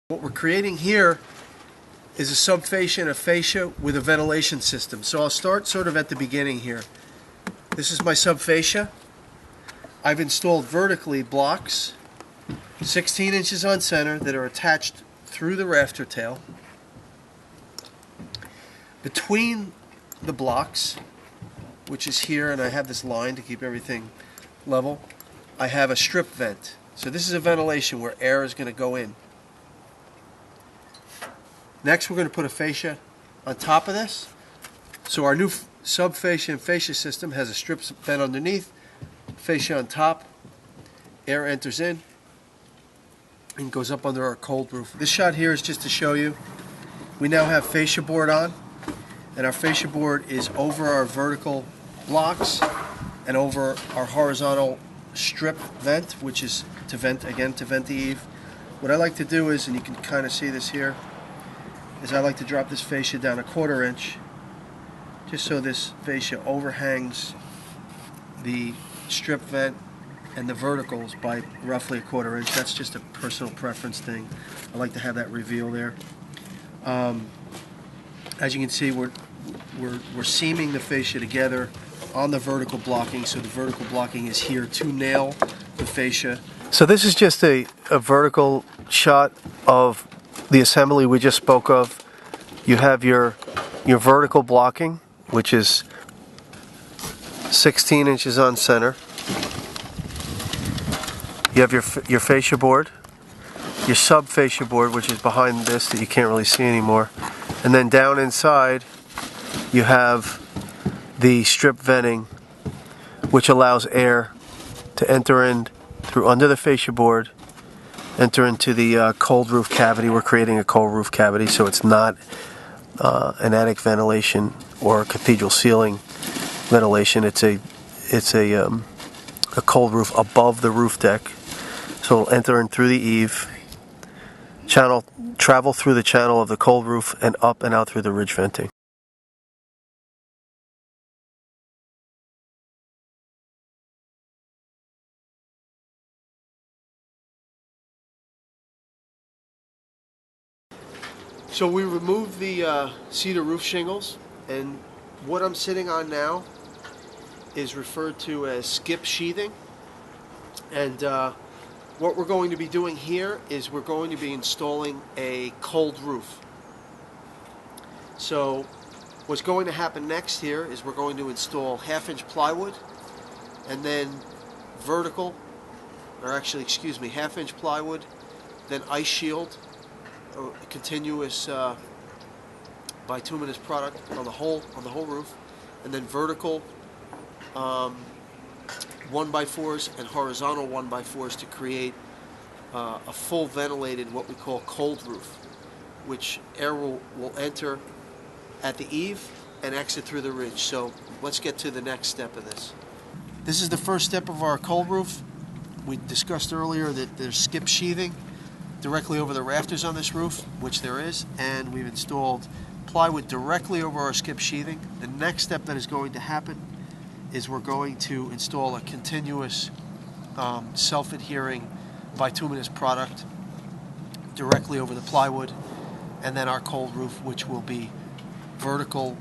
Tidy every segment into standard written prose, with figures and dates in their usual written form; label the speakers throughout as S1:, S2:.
S1: What we're creating here is a subfascia and a fascia with a ventilation system. So I'll start sort of at the beginning here. This is my subfascia. I've installed vertically blocks, 16 inches on center, that are attached through the rafter tail. Between the blocks, which is here, and I have this line to keep everything level, I have a strip vent. So this is a ventilation where air is going to go in. Next, we're going to put a fascia on top of this. So our new subfascia and fascia system has a strip vent underneath, fascia on top, air enters in, and goes up under our cold roof. This shot here is just to show you we now have fascia board on, and our fascia board is over our vertical blocks and over our horizontal strip vent, which is to vent the eave. What I like to do is, and you can kind of see this here, is I like to drop this fascia down 1/4 inch, just so this fascia overhangs the strip vent and the verticals by roughly 1/4 inch. That's just a personal preference thing. I like to have that reveal there. As you can see, we're seaming the fascia together on the vertical blocking, so the vertical blocking is here to nail the fascia. So this is just a vertical shot of the assembly we just spoke of. You have your vertical blocking, which is 16 inches on center. You have your fascia board, your sub-fascia board, which is behind this that you can't really see anymore. And then down inside, you have the strip venting, which allows air to enter in through under the fascia board, enter into the cold roof cavity. We're creating a cold roof cavity, so it's not an attic ventilation or a cathedral ceiling ventilation. It's a cold roof above the roof deck. So it'll enter in through the eave, travel through the channel of the cold roof, and up and out through the ridge venting. So we removed the cedar roof shingles, and what I'm sitting on now is referred to as skip sheathing. And what we're going to be doing here is we're going to be installing a cold roof. So what's going to happen next here is we're going to install 1/2-inch plywood, and then vertical, or actually, excuse me, 1/2-inch plywood, then ice shield, a continuous bituminous product on the whole roof, and then vertical 1x4s and horizontal 1x4s to create a full ventilated, what we call cold roof, which air will enter at the eave and exit through the ridge. So let's get to the next step of this. This is the first step of our cold roof. We discussed earlier that there's skip sheathing directly over the rafters on this roof, which there is, and we've installed plywood directly over our skip sheathing. The next step that is going to happen is we're going to install a continuous self-adhering bituminous product directly over the plywood, and then our cold roof, which will be vertical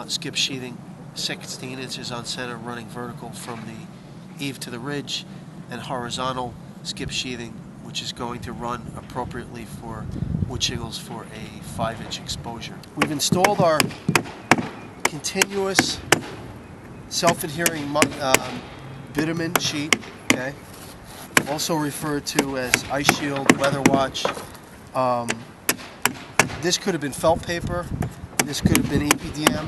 S1: skip sheathing, 16 inches on center, running vertical from the eave to the ridge, and horizontal skip sheathing, which is going to run appropriately for wood shingles for a 5-inch exposure. We've installed our continuous self-adhering bitumen sheet, okay, also referred to as ice shield, weather watch. This could have been felt paper, this could have been EPDM.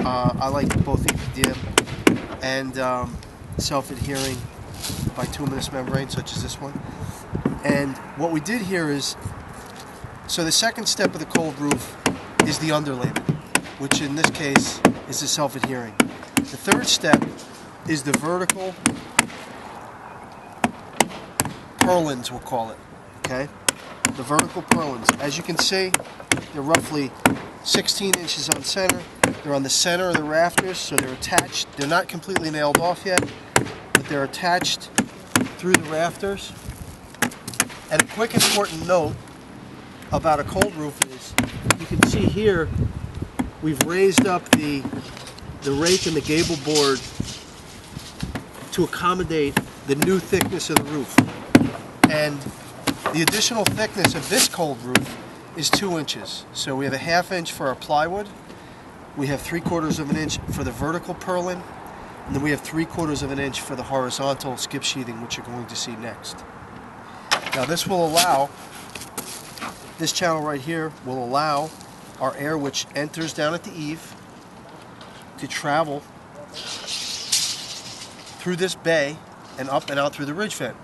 S1: I like both EPDM and self-adhering bituminous membrane, such as this one. And what we did here is, so the second step of the cold roof is the underlayment, which in this case is the self-adhering. The third step is the vertical purlins, we'll call it, okay? The vertical purlins. As you can see, they're roughly 16 inches on center. They're on the center of the rafters, so they're attached. They're not completely nailed off yet, but they're attached through the rafters. And a quick important note about a cold roof is, you can see here, we've raised up the rake and the gable board to accommodate the new thickness of the roof. And the additional thickness of this cold roof is 2 inches. So we have a 1/2 inch for our plywood, we have 3/4 of an inch for the vertical purlin, and then we have 3/4 of an inch for the horizontal skip sheathing, which you're going to see next. Now this will allow, this channel right here will allow our air which enters down at the eave to travel through this bay and up and out through the ridge vent.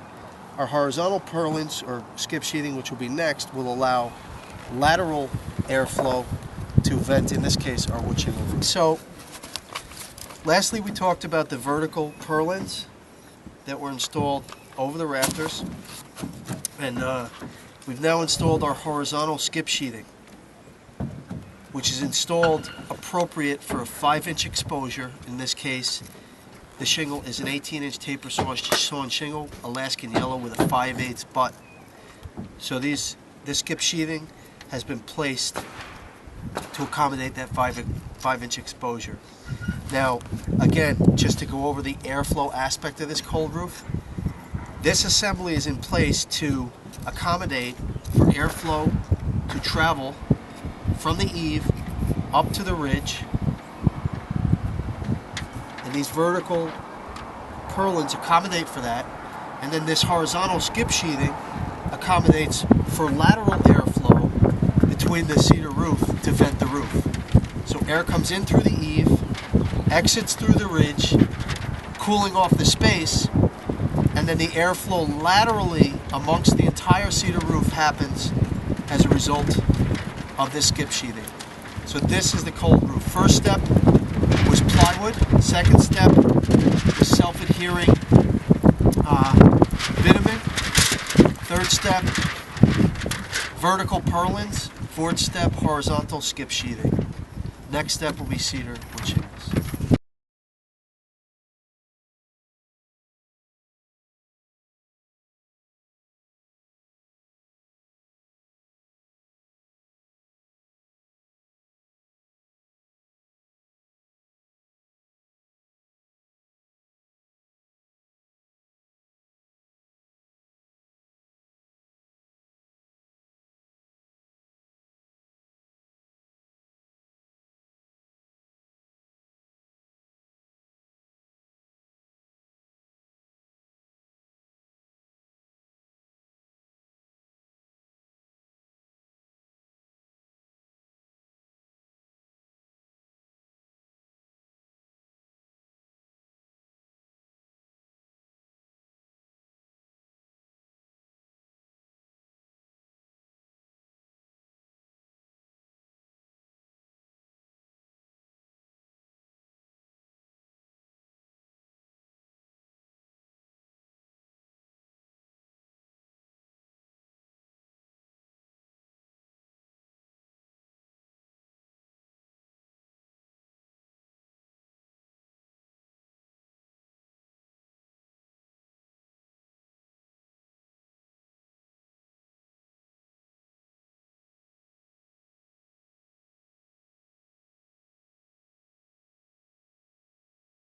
S1: Our horizontal purlins, or skip sheathing, which will be next, will allow lateral airflow to vent, in this case, our wood shingle roof. So, lastly, we talked about the vertical purlins that were installed over the rafters, and we've now installed our horizontal skip sheathing, which is installed appropriate for a 5-inch exposure. In this case, the shingle is an 18-inch taper sawn shingle, Alaskan yellow with a 5/8 butt. So this skip sheathing has been placed to accommodate that 5-inch exposure. Now, again, just to go over the airflow aspect of this cold roof, this assembly is in place to accommodate for airflow to travel from the eave up to the ridge. And these vertical purlins accommodate for that. And then this horizontal skip sheathing accommodates for lateral airflow between the cedar roof to vent the roof. So air comes in through the eave, exits through the ridge, cooling off the space, and then the airflow laterally amongst the entire cedar roof happens as a result of this skip sheathing. So this is the cold roof. First step was plywood. Second step was self-adhering bitumen. Third step, vertical purlins. Fourth step, horizontal skip sheathing. Next step will be cedar.